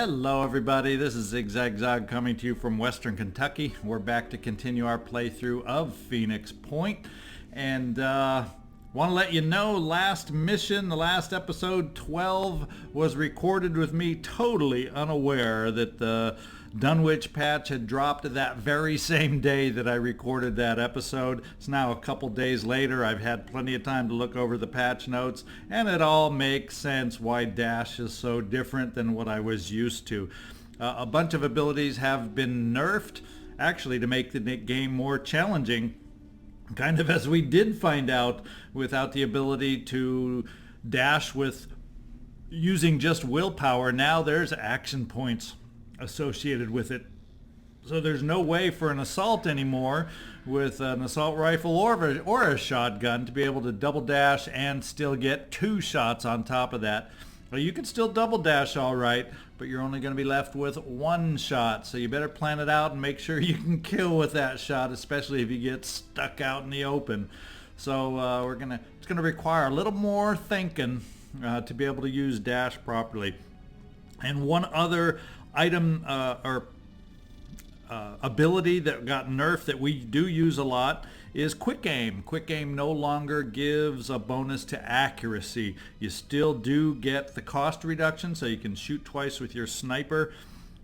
Hello everybody, this is ZigZagZog coming to you from Western Kentucky. We're back to continue our playthrough of Phoenix Point. And want to let you know, last mission, the last episode 12 was recorded with me totally unaware that the DUNWICH patch had dropped that very same day that I recorded that episode. It's now a couple days later. I've had plenty of time to look over the patch notes, and it all makes sense why Dash is so different than what I was used to. A bunch of abilities have been nerfed, actually to make the game more challenging, kind of as we did find out without the ability to dash with using just willpower. Now there's action points associated with it. So there's no way for an assault anymore with an assault rifle or a shotgun to be able to double dash and still get 2 shots on top of that. Well, you can still double dash all right, but you're only going to be left with 1 shot. So you better plan it out and make sure you can kill with that shot, especially if you get stuck out in the open. So it's going to require a little more thinking to be able to use dash properly. And one other item or ability that got nerfed that we do use a lot is quick aim. Quick aim no longer gives a bonus to accuracy. You still do get the cost reduction, so you can shoot twice with your sniper,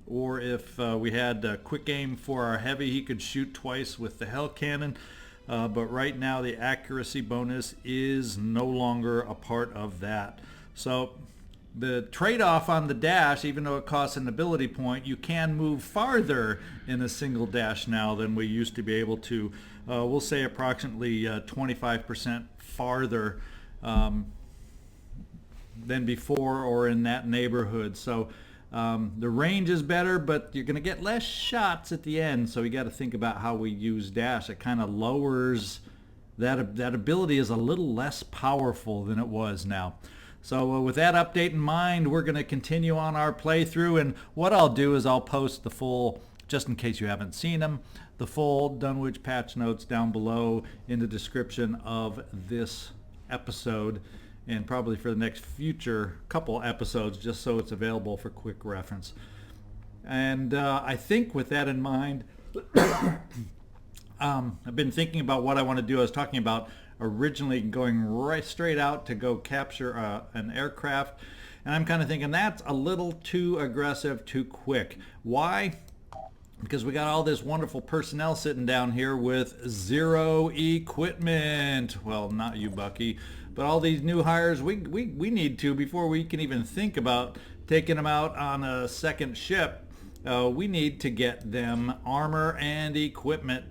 or if we had quick aim for our heavy, he could shoot twice with the Hell Cannon. But right now the accuracy bonus is no longer a part of that. So the trade-off on the dash, even though it costs an ability point, you can move farther in a single dash now than we used to be able to. We'll say approximately 25% farther than before, or in that neighborhood. So the range is better, but you're going to get less shots at the end. So we got to think about how we use dash. It kind of lowers that ability is a little less powerful than it was now. So with that update in mind, we're going to continue on our playthrough, and what I'll do is I'll post the full, just in case you haven't seen them, the full DUNWICH patch notes down below in the description of this episode, and probably for the next future couple episodes, just so it's available for quick reference. And I think with that in mind, I've been thinking about what I want to do. I was talking about originally going right straight out to go capture an aircraft, and I'm kind of thinking that's a little too aggressive, too quick. Why? Because we got all this wonderful personnel sitting down here with 0 equipment. Well, not you, Bucky, but all these new hires we need to, before we can even think about taking them out on a second ship, we need to get them armor and equipment.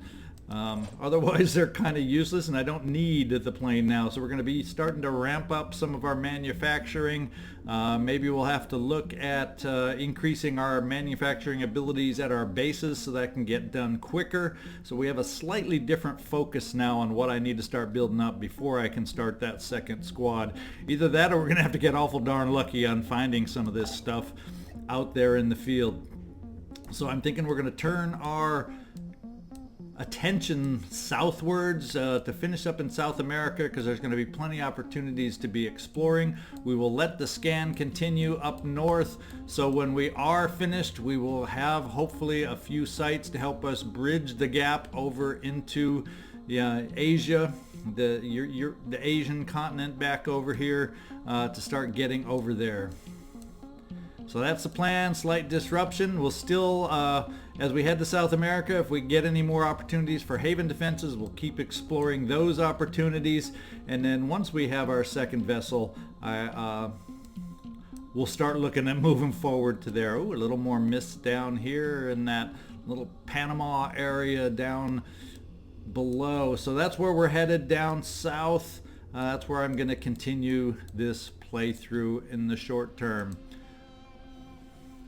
Otherwise they're kind of useless, and I don't need the plane now. So we're going to be starting to ramp up some of our manufacturing. Maybe we'll have to look at increasing our manufacturing abilities at our bases so that can get done quicker. So we have a slightly different focus now on what I need to start building up before I can start that second squad. Either that, or we're going to have to get awful darn lucky on finding some of this stuff out there in the field. So I'm thinking we're going to turn our attention southwards to finish up in South America, because there's going to be plenty of opportunities to be exploring. We will let the scan continue up north, so when we are finished we will have hopefully a few sites to help us bridge the gap over into Asia, the Asian continent, back over here to start getting over there. So that's the plan. Slight disruption. We'll still, as we head to South America, if we get any more opportunities for haven defenses, we'll keep exploring those opportunities. And then once we have our second vessel, we'll start looking at moving forward to there. Ooh, a little more mist down here in that little Panama area down below. So that's where we're headed, down south. That's where I'm going to continue this playthrough in the short term.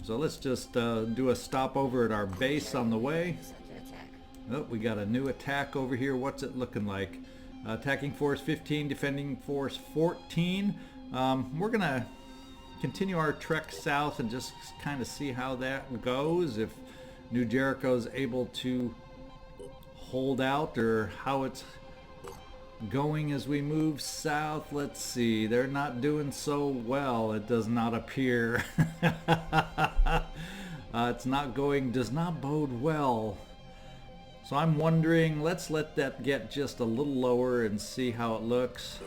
So let's just do a stopover at our base on the way. Oh, we got a new attack over here. What's it looking like? Attacking force 15, defending force 14. We're going to continue our trek south and just kind of see how that goes. If New Jericho's able to hold out, or how it's going as we move south. Let's see, they're not doing so well, it does not appear. It's not going, does not bode well. So I'm wondering, let's let that get just a little lower and see how it looks.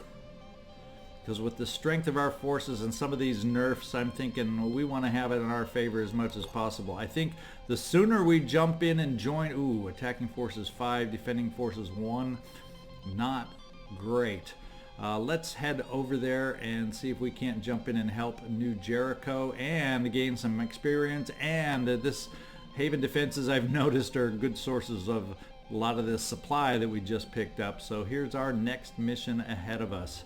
Because with the strength of our forces and some of these nerfs, I'm thinking, well, we want to have it in our favor as much as possible. I think the sooner we jump in and join, ooh, attacking forces 5, defending forces 1, not great. Let's head over there and see if we can't jump in and help New Jericho and gain some experience. And this Haven defenses, I've noticed, are good sources of a lot of this supply that we just picked up. So here's our next mission ahead of us.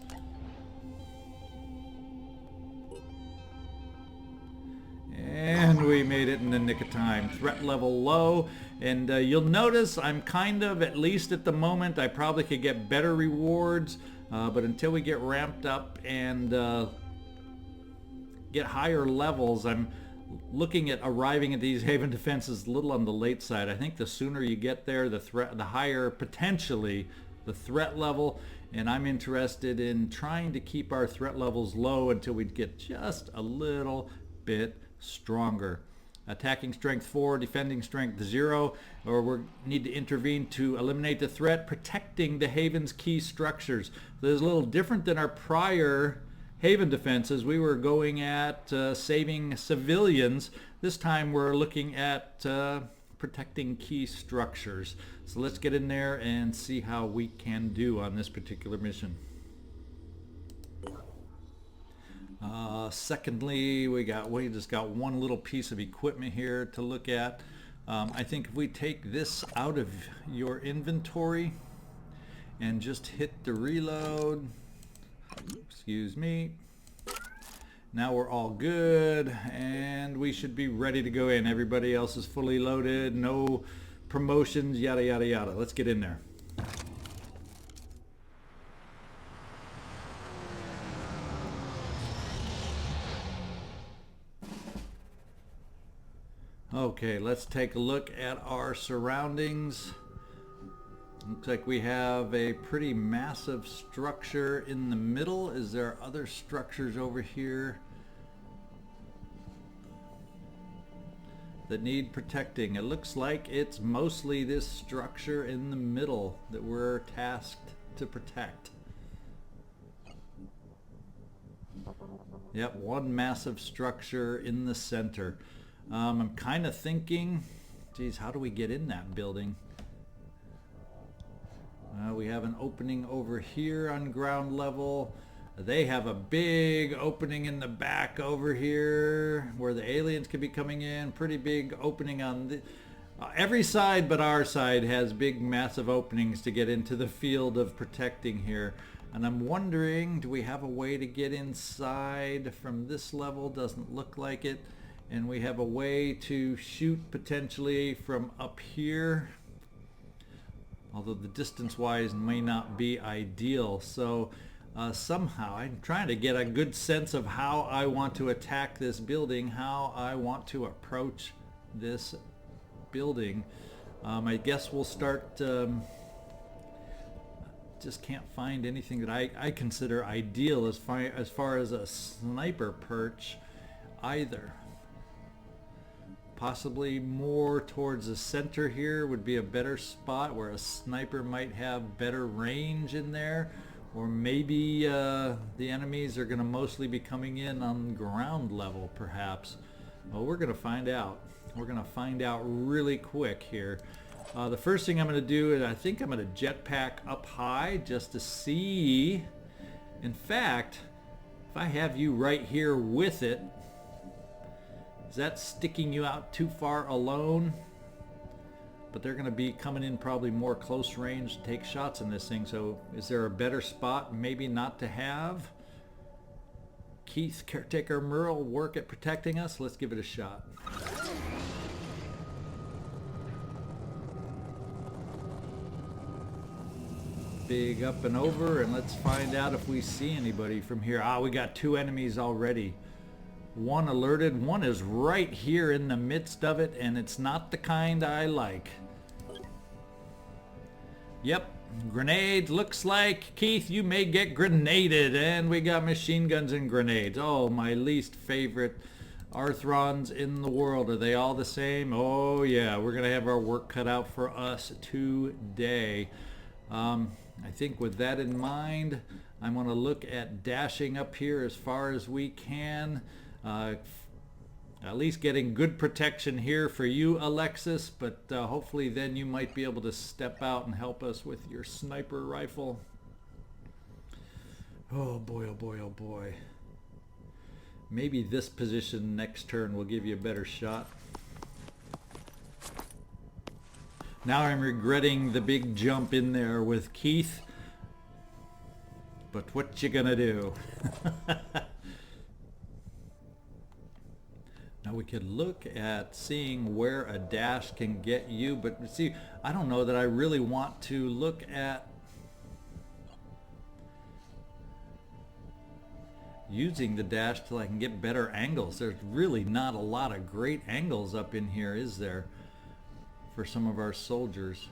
And we made it in the nick of time. Threat level low, and you'll notice I'm kind of, at least at the moment, I probably could get better rewards, but until we get ramped up and get higher levels, I'm looking at arriving at these Haven defenses a little on the late side. I think the sooner you get there, the higher potentially the threat level, and I'm interested in trying to keep our threat levels low until we get just a little bit stronger. Attacking strength 4, defending strength 0, or we need to intervene to eliminate the threat, protecting the Haven's key structures. So this is a little different than our prior Haven defenses. We were going at saving civilians. This time we're looking at protecting key structures. So let's get in there and see how we can do on this particular mission. Secondly, we just got one little piece of equipment here to look at. I think if we take this out of your inventory and just hit the reload, excuse me, now we're all good and we should be ready to go in. Everybody else is fully loaded, no promotions, yada yada yada. Let's get in there. Okay, let's take a look at our surroundings. Looks like we have a pretty massive structure in the middle. Is there other structures over here that need protecting? It looks like it's mostly this structure in the middle that we're tasked to protect. Yep, one massive structure in the center. I'm kind of thinking, geez, how do we get in that building? We have an opening over here on ground level. They have a big opening in the back over here where the aliens could be coming in. Pretty big opening on the, every side but our side has big massive openings to get into the field of protecting here. And I'm wondering, do we have a way to get inside from this level? Doesn't look like it. And we have a way to shoot potentially from up here, although the distance wise may not be ideal. So somehow I'm trying to get a good sense of how I want to attack this building, how I want to approach this building. I guess we'll start, just can't find anything that I consider ideal as far as a sniper perch either. Possibly more towards the center here would be a better spot where a sniper might have better range in there, or maybe the enemies are going to mostly be coming in on ground level perhaps. Well, we're going to find out. We're going to find out really quick here. The first thing I'm going to do is I think I'm going to jetpack up high just to see. In fact, if I have you right here with it, is that sticking you out too far alone? But they're going to be coming in probably more close range to take shots in this thing. So is there a better spot maybe not to have? Keith, Caretaker, Murl work at protecting us. Let's give it a shot. Big up and over, and let's find out if we see anybody from here. Ah, we got 2 enemies already. One alerted, one is right here in the midst of it, and it's not the kind I like. Yep, grenades. Looks like, Keith, you may get grenaded. And we got machine guns and grenades. Oh, my least favorite Arthrons in the world. Are they all the same? Oh yeah, we're gonna have our work cut out for us today. I think with that in mind, I'm gonna look at dashing up here as far as we can. At least getting good protection here for you, Alexis, but hopefully then you might be able to step out and help us with your sniper rifle. Oh boy, oh boy, oh boy. Maybe this position next turn will give you a better shot. Now I'm regretting the big jump in there with Keith. But what you gonna do? Now we could look at seeing where a dash can get you, but see, I don't know that I really want to look at using the dash till I can get better angles. There's really not a lot of great angles up in here, is there, for some of our soldiers?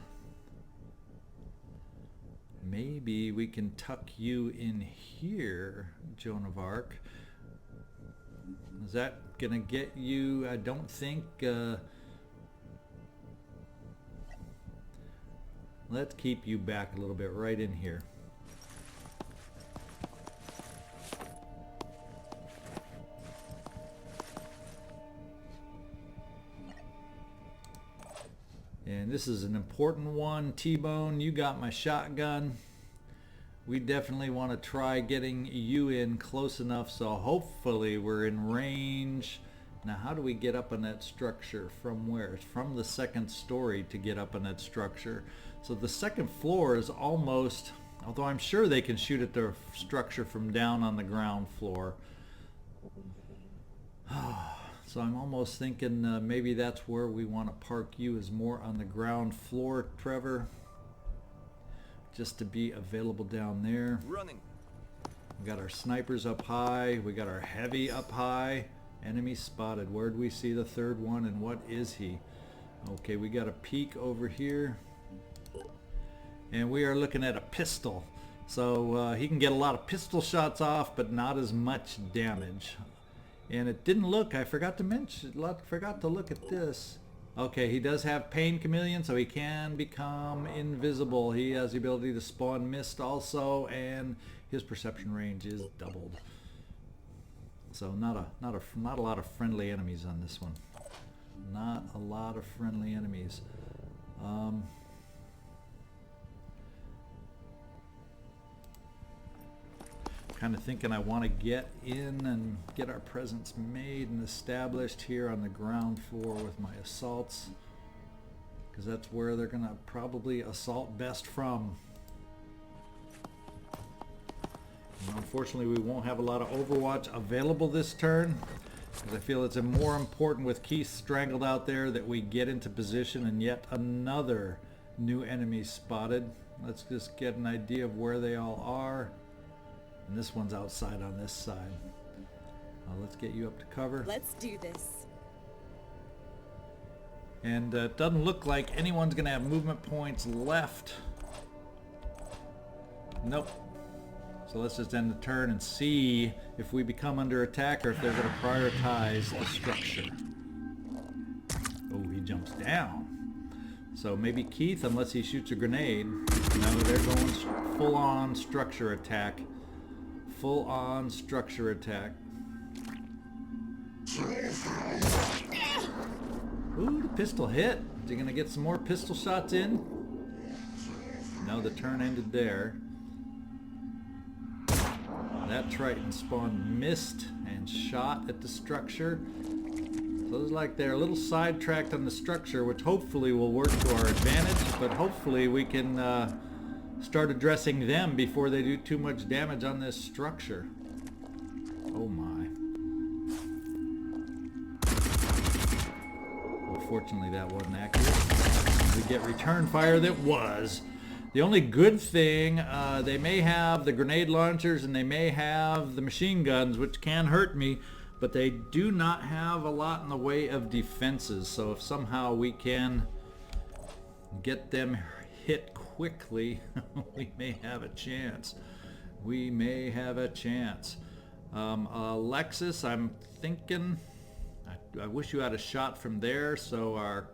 Maybe we can tuck you in here, Joan of Arc. Is that gonna get you? I don't think. Let's keep you back a little bit, right in here. And this is an important one. T-Bone, you got my shotgun. We definitely want to try getting you in close enough so hopefully we're in range. Now how do we get up on that structure? From where? It's from the second story to get up on that structure. So the second floor is almost, although I'm sure they can shoot at the structure from down on the ground floor. So I'm almost thinking maybe that's where we want to park you, is more on the ground floor, Trevor. Just to be available down there. Running. We got our snipers up high. We got our heavy up high. Enemy spotted. Where'd we see the third one, and what is he? Okay, we got a peek over here. And we are looking at a pistol. So he can get a lot of pistol shots off, but not as much damage. And it didn't look, I forgot to mention, forgot to look at this. Okay, he does have Pain Chameleon, so he can become invisible. He has the ability to spawn mist also, and his perception range is doubled. So not a lot of friendly enemies on this one. Not a lot of friendly enemies. Kind of thinking I want to get in and get our presence made and established here on the ground floor with my assaults, because that's where they're gonna probably assault best from. And unfortunately we won't have a lot of Overwatch available this turn, because I feel it's more important with Keith strangled out there that we get into position, and yet another new enemy spotted. Let's just get an idea of where they all are. And this one's outside on this side. Let's get you up to cover. Let's do this. And it doesn't look like anyone's going to have movement points left. Nope. So let's just end the turn and see if we become under attack or if they're going to prioritize the structure. Oh, he jumps down. So maybe Keith, unless he shoots a grenade. No, they're going full-on structure attack. Full-on structure attack. Ooh, the pistol hit. Is he going to get some more pistol shots in? No, the turn ended there. That Triton spawned missed and shot at the structure. So it's like they're a little sidetracked on the structure, which hopefully will work to our advantage, but hopefully we can start addressing them before they do too much damage on this structure. Oh my. Well, fortunately that wasn't accurate. We get return fire that was. The only good thing, they may have the grenade launchers and they may have the machine guns, which can hurt me, but they do not have a lot in the way of defenses. So if somehow we can get them hit quickly, we may have a chance. We may have a chance. Alexis, I'm thinking, I wish you had a shot from there so our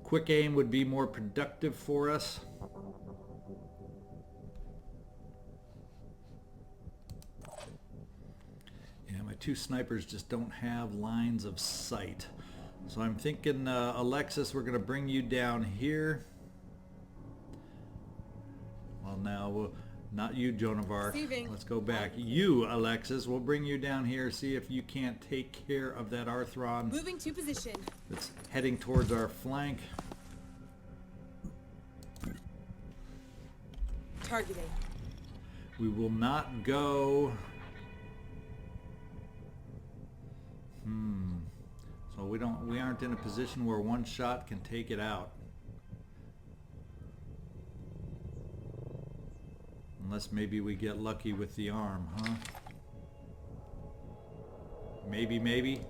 quick aim would be more productive for us. Yeah, my two snipers just don't have lines of sight. So I'm thinking, Alexis, we're going to bring you down here. Well, now, not you, Joan of Arc. Let's go back. You, Alexis, we'll bring you down here, see if you can't take care of that Arthron. Moving to position. That's heading towards our flank. Targeting. We will not go... So we aren't in a position where one shot can take it out. Unless maybe we get lucky with the arm, huh? Maybe.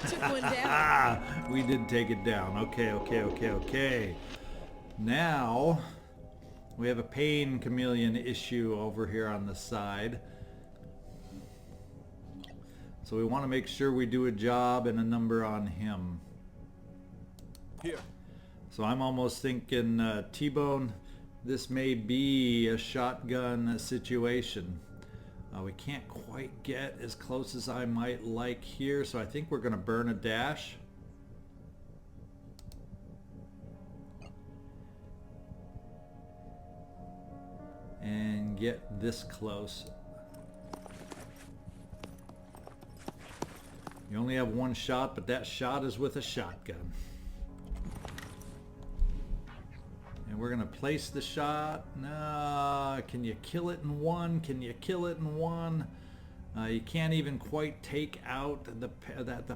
Took one down. We did take it down. Okay. Now, we have a pain chameleon issue over here on the side. So we want to make sure we do a job and a number on him. Here. So I'm almost thinking, T-Bone, this may be a shotgun situation. We can't quite get as close as I might like here, so I think we're going to burn a dash. And get this close. You only have one shot, but that shot is with a shotgun. And we're going to place the shot. No, can you kill it in one? Can you kill it in one? You can't even quite take out the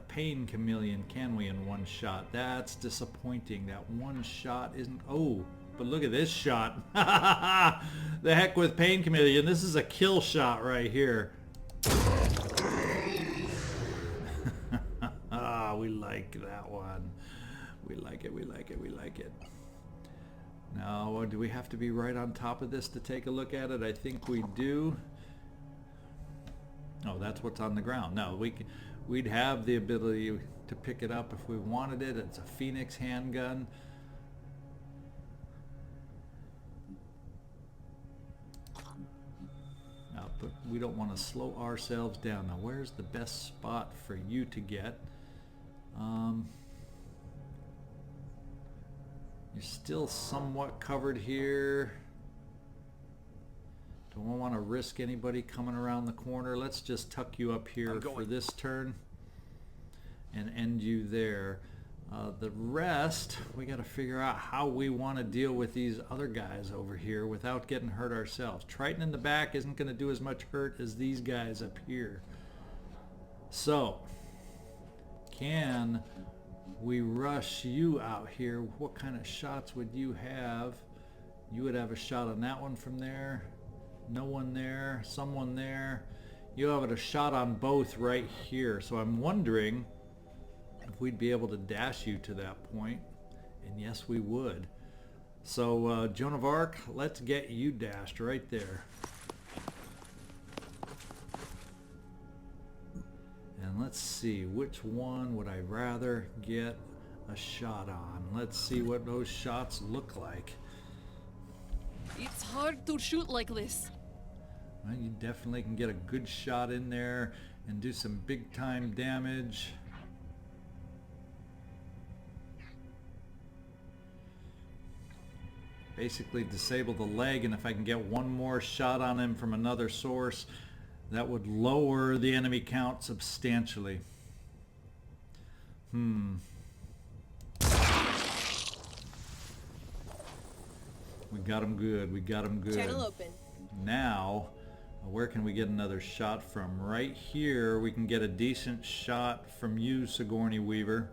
pain chameleon, can we, in one shot? That's disappointing. That one shot isn't... Oh, but look at this shot. The heck with pain chameleon. This is a kill shot right here. We like that one. We like it. Now, do we have to be right on top of this to take a look at it? I think we do. Oh, that's what's on the ground. No, we'd have the ability to pick it up if we wanted it. It's a Phoenix handgun. But we don't want to slow ourselves down. Now, where's the best spot for you to get? You're still somewhat covered here. Don't want to risk anybody coming around the corner. Let's just tuck you up here for this turn and end you there. The rest, we got to figure out how we want to deal with these other guys over here without getting hurt ourselves. Triton in the back isn't going to do as much hurt as these guys up here. So, can we rush you out here? What kind of shots would you have? You would have a shot on that one from there. No one there. Someone there. You have a shot on both right here. So I'm wondering if we'd be able to dash you to that point. And yes, we would. So Joan of Arc, let's get you dashed right there. And let's see, which one would I rather get a shot on? Let's see what those shots look like. It's hard to shoot like this. Well, you definitely can get a good shot in there and do some big time damage. Basically disable the leg, and if I can get one more shot on him from another source, that would lower the enemy count substantially. We got him good. We got him good. Channel open. Now, where can we get another shot from? Right here, we can get a decent shot from you, Sigourney Weaver.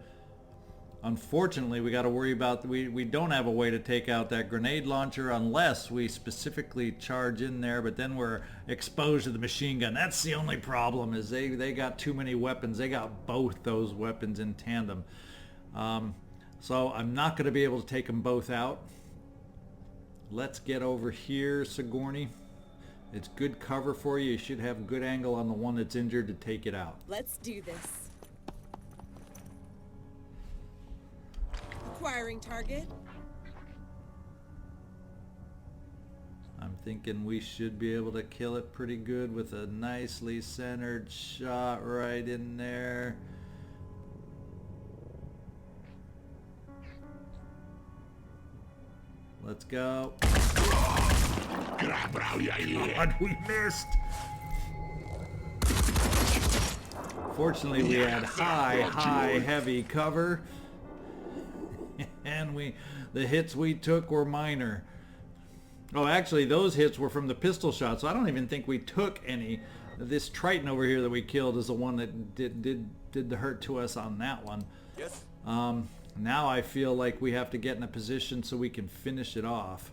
Unfortunately, we got to worry about, we don't have a way to take out that grenade launcher unless we specifically charge in there, but then we're exposed to the machine gun. That's the only problem, is they got too many weapons. They got both those weapons in tandem. So I'm not going to be able to take them both out. Let's get over here, Sigourney. It's good cover for you. You should have good angle on the one that's injured to take it out. Let's do this. Acquiring target. I'm thinking we should be able to kill it pretty good with a nicely centered shot right in there. Let's go. God, we missed. Fortunately, we had high, heavy cover. And the hits we took were minor. Oh, actually, those hits were from the pistol shot, so I don't even think we took any. This Triton over here that we killed is the one that did the hurt to us on that one. Yes. Now I feel like we have to get in a position so we can finish it off.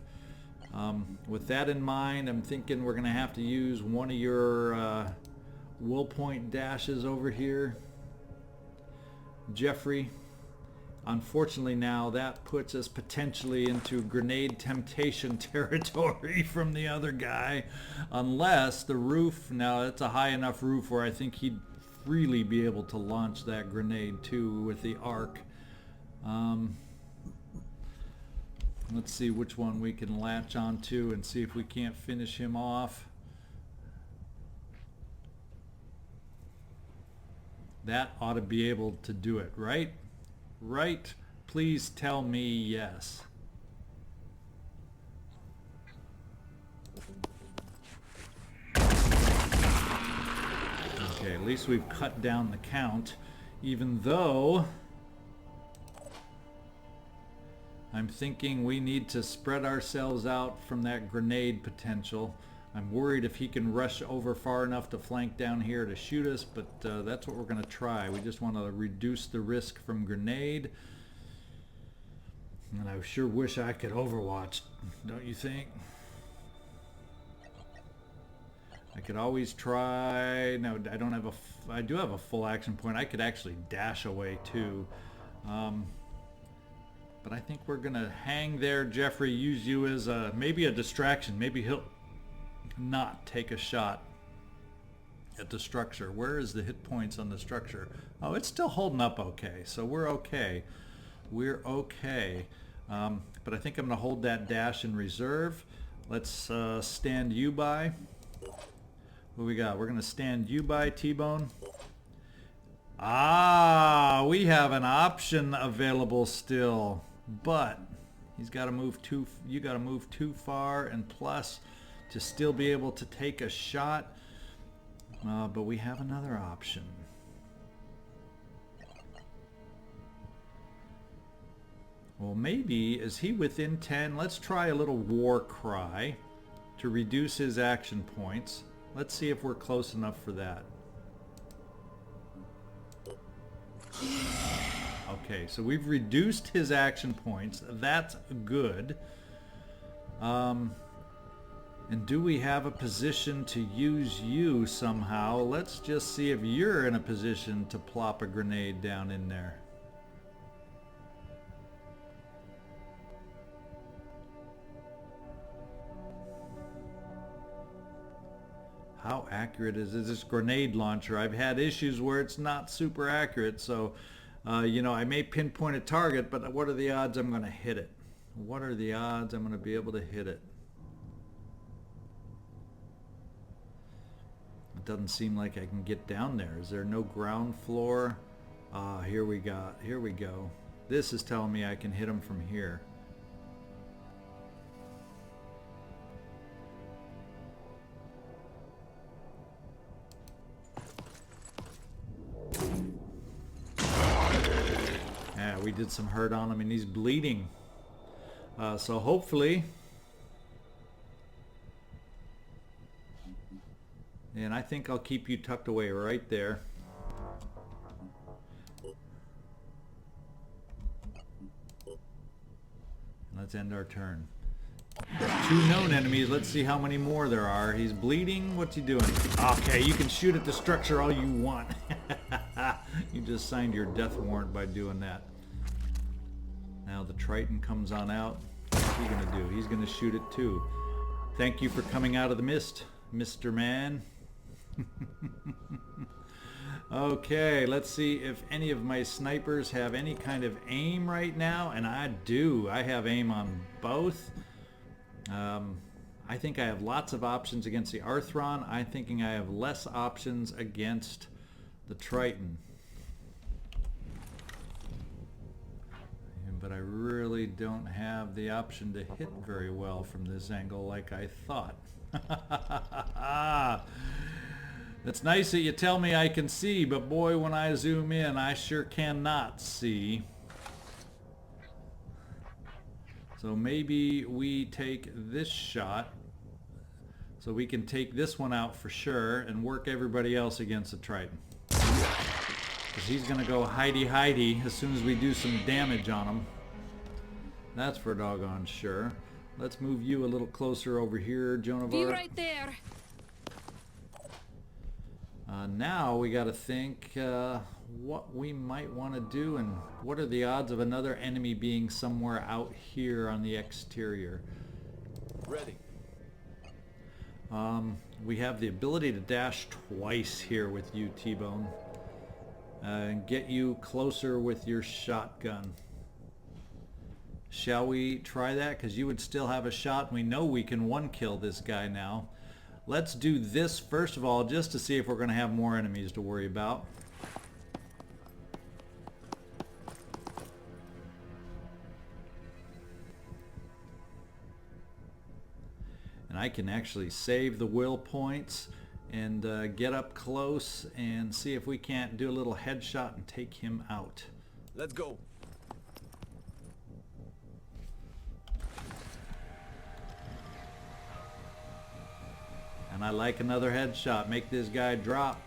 With that in mind, I'm thinking we're going to have to use one of your will point dashes over here. Jeffrey. Unfortunately now that puts us potentially into grenade temptation territory from the other guy. Unless the roof, now it's a high enough roof where I think he'd freely be able to launch that grenade too with the arc. Let's see which one we can latch onto and see if we can't finish him off. That ought to be able to do it, right? Right? Please tell me yes. Okay, at least we've cut down the count, even though I'm thinking we need to spread ourselves out from that grenade potential. I'm worried if he can rush over far enough to flank down here to shoot us, but that's what we're going to try. We just want to reduce the risk from grenade. And I sure wish I could overwatch, don't you think? I could always try. No, I don't have a. I do have a full action point. I could actually dash away too. But I think we're going to hang there, Jeffrey, use you as maybe a distraction. Maybe he'll not take a shot at the structure. Where is the hit points on the structure? Oh, it's still holding up okay, so we're okay. We're okay. But I think I'm going to hold that dash in reserve. Let's stand you by. What we got? We're going to stand you by, T-Bone. Ah, we have an option available still, but he's got to move too. You got to move too far, and plus, to still be able to take a shot. But we have another option. Well, maybe, is he within 10? Let's try a little war cry to reduce his action points. Let's see if we're close enough for that. Okay, so we've reduced his action points. That's good. And do we have a position to use you somehow? Let's just see if you're in a position to plop a grenade down in there. How accurate is this grenade launcher? I've had issues where it's not super accurate, so you know, I may pinpoint a target, but what are the odds I'm going to hit it? What are the odds I'm going to be able to hit it? It doesn't seem like I can get down there. Is there no ground floor? Here we go. Here we go. This is telling me I can hit him from here. Yeah, we did some hurt on him and he's bleeding. So hopefully... And I think I'll keep you tucked away right there. Let's end our turn. 2 known enemies. Let's see how many more there are. He's bleeding. What's he doing? Okay, you can shoot at the structure all you want. You just signed your death warrant by doing that. Now the Triton comes on out. What's he gonna do? He's gonna shoot it too. Thank you for coming out of the mist, Mr. Man. Okay, let's see if any of my snipers have any kind of aim right now, and I do. I have aim on both. I think I have lots of options against the Arthron. I'm thinking I have less options against the Triton. But I really don't have the option to hit very well from this angle like I thought. It's nice that you tell me I can see, but boy, when I zoom in, I sure cannot see. So maybe we take this shot so we can take this one out for sure and work everybody else against the Triton. Because he's going to go hidey-hidey as soon as we do some damage on him. That's for doggone sure. Let's move you a little closer over here, Joan. Be right there. Now we got to think what we might want to do and what are the odds of another enemy being somewhere out here on the exterior. Ready. We have the ability to dash twice here with you, T-Bone, and get you closer with your shotgun. Shall we try that? Because you would still have a shot. We know we can one kill this guy now. Let's do this first of all, just to see if we're going to have more enemies to worry about. And I can actually save the will points and get up close and see if we can't do a little headshot and take him out. Let's go. And I like another headshot. Make this guy drop.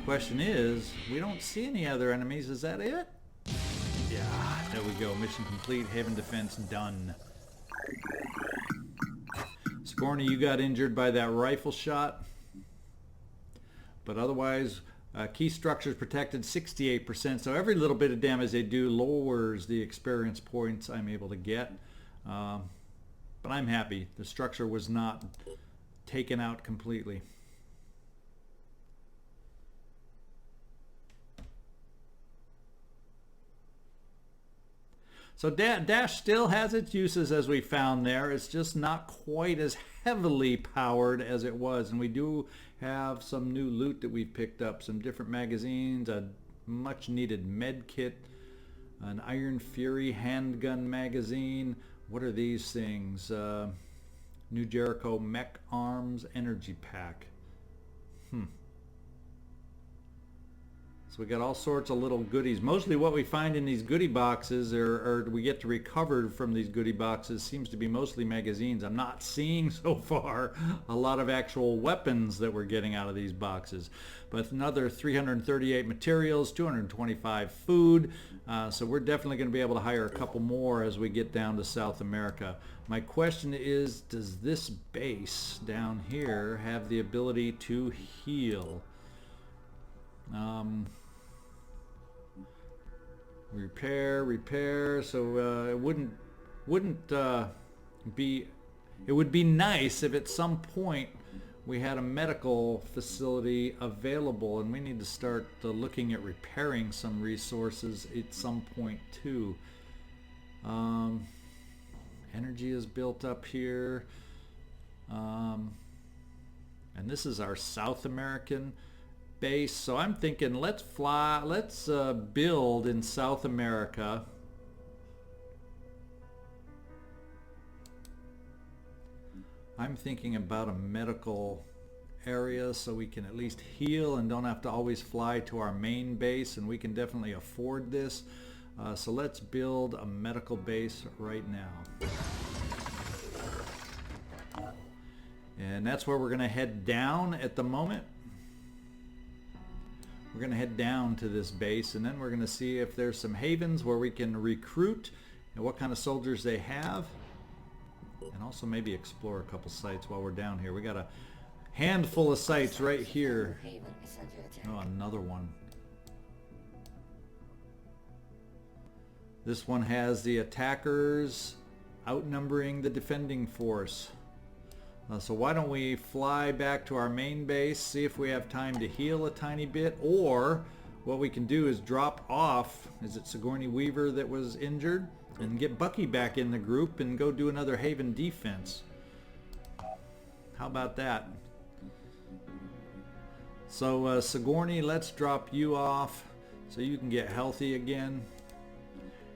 Question is, we don't see any other enemies. Is that it? Yeah, there we go. Mission complete. Haven defense done. Sigourney, you got injured by that rifle shot. But otherwise, key structures protected 68%. So every little bit of damage they do lowers the experience points I'm able to get. But I'm happy. The structure was not taken out completely. So Dash still has its uses as we found there. It's just not quite as heavily powered as it was. And we do have some new loot that we've picked up. Some different magazines, a much needed med kit, an Iron Fury handgun magazine. What are these things? New Jericho Mech Arms Energy Pack. So we got all sorts of little goodies. Mostly what we find in these goodie boxes or we get to recover from these goodie boxes seems to be mostly magazines. I'm not seeing so far a lot of actual weapons that we're getting out of these boxes. But another 338 materials, 225 food. So we're definitely going to be able to hire a couple more as we get down to South America. My question is, does this base down here have the ability to heal? Repair. So it wouldn't be. It would be nice if at some point we had a medical facility available, and we need to start looking at repairing some resources at some point too. Energy is built up here, and this is our South American base. So I'm thinking let's build in South America. I'm thinking about a medical area so we can at least heal and don't have to always fly to our main base, and we can definitely afford this. So let's build a medical base right now. And that's where we're going to head down at the moment. We're going to head down to this base, and then we're going to see if there's some havens where we can recruit and what kind of soldiers they have. And also maybe explore a couple sites while we're down here. We got a handful of sites right here. Oh, another one. This one has the attackers outnumbering the defending force. So why don't we fly back to our main base, see if we have time to heal a tiny bit, or what we can do is drop off, is it Sigourney Weaver that was injured, and get Bucky back in the group and go do another Haven defense. How about that? So Sigourney, let's drop you off so you can get healthy again.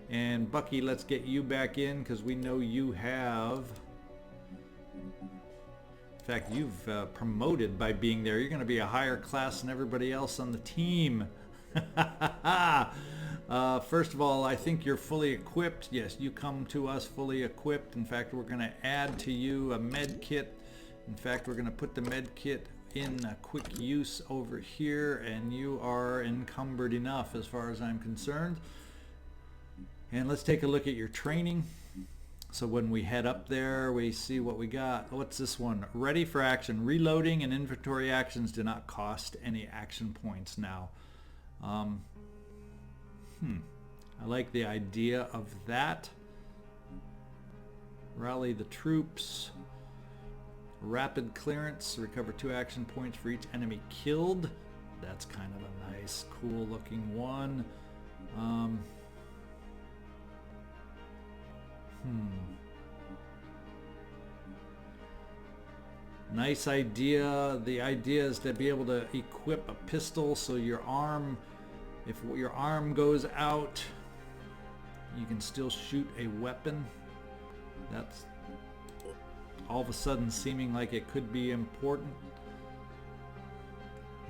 And Bucky, let's get you back in because we know you have... In fact, you've promoted by being there. You're going to be a higher class than everybody else on the team. First of all, I think you're fully equipped. Yes, you come to us fully equipped. In fact, we're going to add to you a med kit. In fact, we're going to put the med kit in a quick use over here, and you are encumbered enough as far as I'm concerned. And let's take a look at your training. So when we head up there, we see what we got. What's this one? Ready for action. Reloading and inventory actions do not cost any action points now. I like the idea of that. Rally the troops. Rapid clearance. Recover 2 action points for each enemy killed. That's kind of a nice, cool looking one. Nice idea. The idea is to be able to equip a pistol so your arm, if your arm goes out, you can still shoot a weapon. That's all of a sudden seeming like it could be important.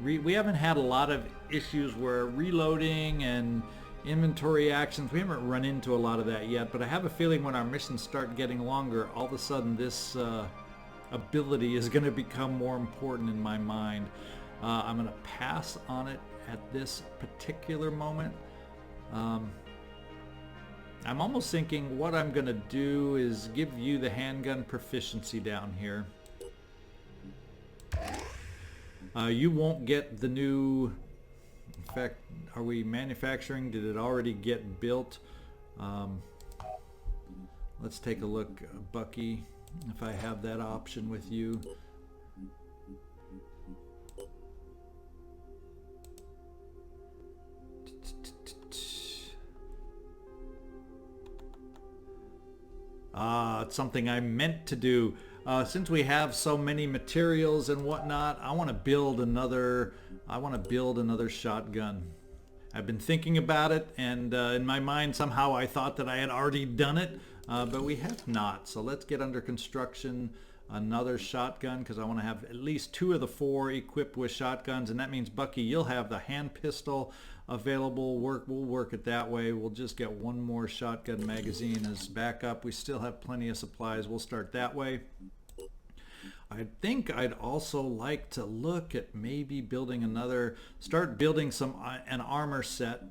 We haven't had a lot of issues where reloading and inventory actions, we haven't run into a lot of that yet, but I have a feeling when our missions start getting longer, all of a sudden this ability is going to become more important in my mind. I'm going to pass on it at this particular moment. I'm almost thinking what I'm going to do is give you the handgun proficiency down here. You won't get the new... In fact, are we manufacturing? Did it already get built? Let's take a look, Bucky, if I have that option with you. It's something I meant to do. Since we have so many materials and whatnot, I want to build another shotgun. I've been thinking about it, and in my mind somehow I thought that I had already done it, but we have not. So let's get under construction another shotgun, because I want to have at least 2 of the 4 equipped with shotguns, and that means, Bucky, you'll have the hand pistol available. We'll work it that way. We'll just get 1 more shotgun magazine as backup. We still have plenty of supplies. We'll start that way. I think I'd also like to look at maybe building start building an armor set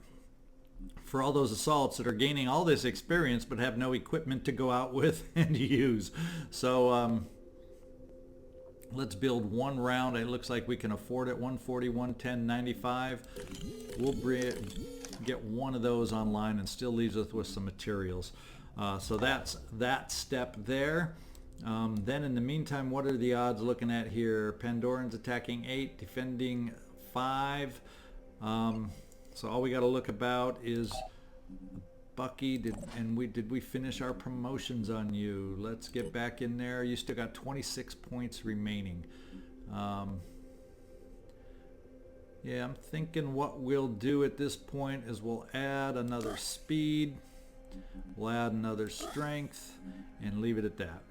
for all those assaults that are gaining all this experience but have no equipment to go out with and use. So let's build 1 round. It looks like we can afford it. 140, 110, 95. We'll get 1 of those online and still leaves us with some materials. So that's that step there. Then in the meantime, what are the odds looking at here? Pandorans attacking 8, defending 5. So all we got to look about is Bucky. Did we finish our promotions on you? Let's get back in there. You still got 26 points remaining. Yeah, I'm thinking what we'll do at this point is we'll add another speed, we'll add another strength, and leave it at that.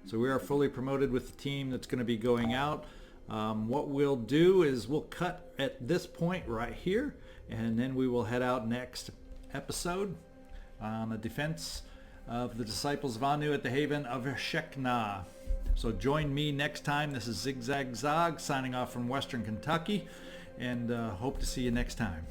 So we are fully promoted with the team that's going to be going out. What we'll do is we'll cut at this point right here, and then we will head out next episode on the defense of the Disciples of Anu at the Haven of Shekna. So join me next time. This is ZigZagZog signing off from Western Kentucky, and hope to see you next time.